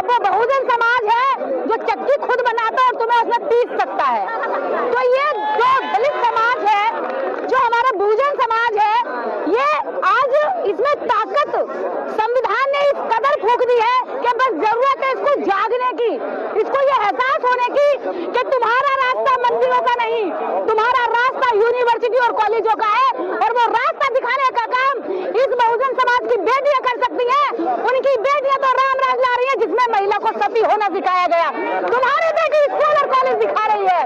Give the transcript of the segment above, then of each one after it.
अब वो बहुजन समाज है जो चक्की खुद बनाता और तुम्हें उसमें पीस सकता है। तो ये जो दलित समाज है, जो हमारा बहुजन समाज है, ये आज इसमें ताकत संविधान ने इस कदर फूंक दी है कि बस जरूरत है इसको जागने की, इसको ये एहसास होने की कि तुम्हारा रास्ता मंदिरों का नहीं, तुम्हारा रास्ता यूनिवर्सिटी और कॉलेजों का है। और वो रास्ता दिखाने का काम इस बहुजन समाज की बेटियां कर सकती हैं। उनकी बेटियां तो राम राज ला रही है जिसमें महिला को सती होना सिखाया गया, तुम्हारी बेटी स्कूल और कॉलेज दिखा रही है।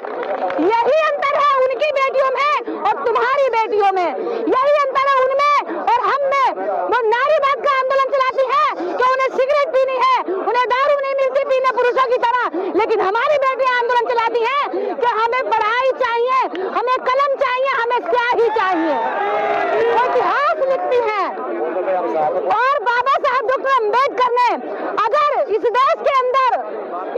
यही अंतर है उनकी बेटियों में और तुम्हारी बेटियों में, यही अंतर है उनमें और हम में। वो नारीवाद का आंदोलन चलाती है कि उन्हें सिगरेट पीनी है, उन्हें दारू नहीं मिलती पीने पुरुषों की तरह, लेकिन हमारी बेटियां आंदोलन चलाती हैं कि हमें पढ़ाई चाहिए, हमें कलम चाहिए, हमें स्याही चाहिए। वो इतिहास लिखती हैं। और बाबा साहब डॉक्टर अम्बेडकर ने अगर इस देश के अंदर,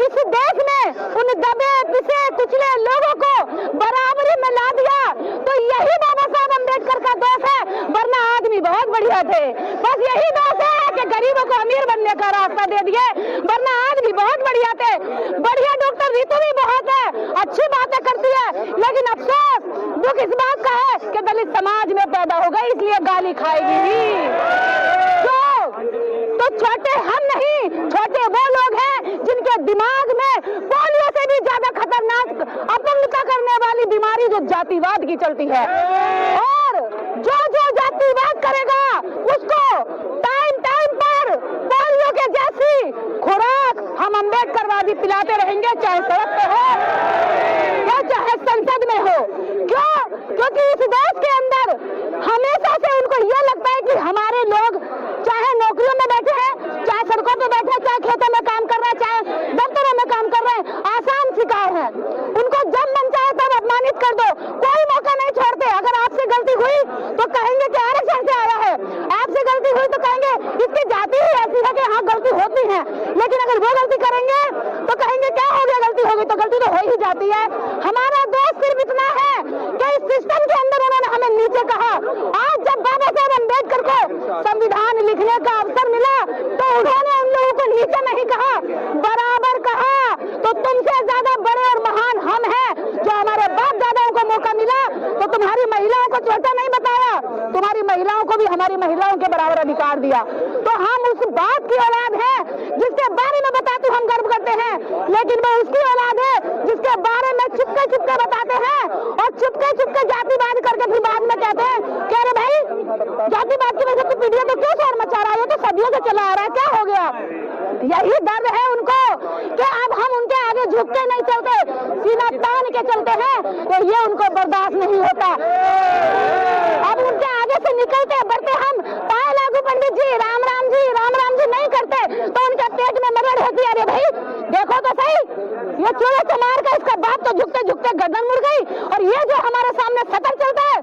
इस देश में उन दबे पिसे कुचले लोगों को बराबरी में ला दिया तो यही बाबा साहब अम्बेडकर का दोष है, वरना आदमी बहुत बढ़िया थे। बस यही दोष है कि गरीबों को अमीर बनने का रास्ता दे दिए, वरना आदमी बहुत बढ़िया थे। बढ़िया डॉक्टर रीतू भी बहुत है, अच्छी बातें करती है, लेकिन अफसोस दुख इस बात का है कि दलित समाज में पैदा हो गई, इसलिए गाली खाएगी ही। तो छोटे हम नहीं, छोटे वो लोग हैं जिनके दिमाग में पोलियो से भी ज्यादा खतरनाक अपंगता करने वाली बीमारी जो जातिवाद की चलती है। और जो जो जातिवाद करेगा उसको टाइम टाइम पर पोलियो के जैसी खुराक हम अम्बेडकरवादी पिलाते रहेंगे, चाहे सड़क पे हो या चाहे संसद में हो। क्यों? क्योंकि इस देश के अंदर हमेशा से उनको यह लगता है कि हमारे लोग चाहे नौकरियों में बैठे हैं, चाहे सड़कों पे बैठे हैं, चाहे खेतों में काम कर रहे हैं, चाहे दफ्तरों में काम कर रहे हैं, आसान शिकार है। उनको जब मन चाहे तब अपमानित कर दो, कोई मौका नहीं छोड़ते। अगर आपसे गलती हुई तो कहेंगे कि आरक्षण से आया है, आपसे गलती हुई तो कहेंगे इसकी जाति ही ऐसी है कि हाँ गलती होती है। लेकिन अगर वो गलती करेंगे तो कहेंगे क्या हो गया, गलती हो गई, तो गलती तो हो ही जाती है। हमारा दोस्त सिर्फ इतना है कि इस सिस्टम के अंदर उन्होंने हमें नीचे कहा। आज जब बाबा साहब अम्बेडकर को संविधान लिखने का अवसर मिला तो उन्होंने उन लोगों को नीचे नहीं कहा, बराबर कहा। तो तुमसे ज्यादा बड़े और महान हम हैं जो हमारे बाप दादाओं को मौका मिला तो तुम्हारी महिलाओं को छोटा नहीं बताया, तुम्हारी महिलाओं को भी हमारी महिलाओं के बराबर अधिकार दिया। तो हम उस बाप की औलाद है जिसके बारे में बताते हम गर्व करते हैं, लेकिन वो उसकी औलाद है जिसके बारे में चुपके चुपके बताते हैं और चुपके चुपके जातिवाद करके फिर बाद में कहते हैं कह रहे भाई जातिवाद की वजह से पीढ़ियों तो क्यों शोर मचा रहा है, ये तो सदियों से चला आ रहा है, क्या हो गया। यही डर है उनको कि अब हम उनके आगे झुक के नहीं चलते, सीना तान के चलते हैं, तो ये उनको बर्दाश्त नहीं होता। अब उनके आगे से निकलते बढ़ते हम पाए लागू पंडित जी राम राम जी नहीं करते तो उनके पेट में मरड़ होती है। अरे भाई देखो तो सही, ये चूल्हे से मार कर इसका बाप तो झुकते झुकते गर्दन मुड़ गई। और ये जो हमारे सामने सतर चलता है,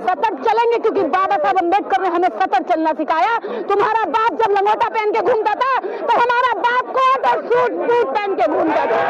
सतर चलेंगे क्योंकि बाबा साहब अम्बेडकर ने हमें सतर चलना सिखाया। तुम्हारा बाप जब लंगोटा पहन के घूमता था तो हमारा बाप कोट और सूट बूट पहन के घूमता था।